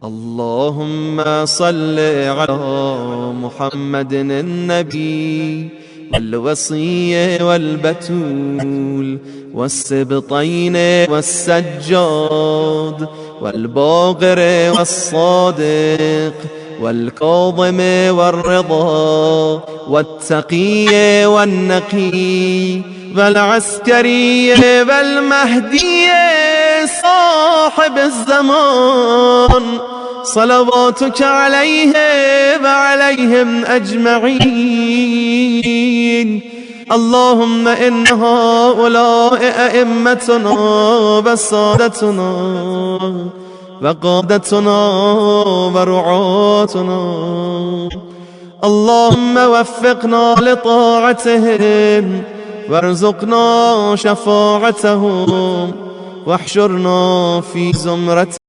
اللهم صل على محمد النبي والوصي والبتول والسبطين والسجاد والباقر والصادق والكاظم والرضا والتقي والنقي والعسكري والمهدي صاحب الزمان صلواتك عليه وعليهم أجمعين. اللهم إن هؤلاء أئمتنا وسادتنا وقادتنا ورعاتنا، اللهم وفقنا لطاعتهم وارزقنا شفاعتهم واحشرنا في زمرتهم.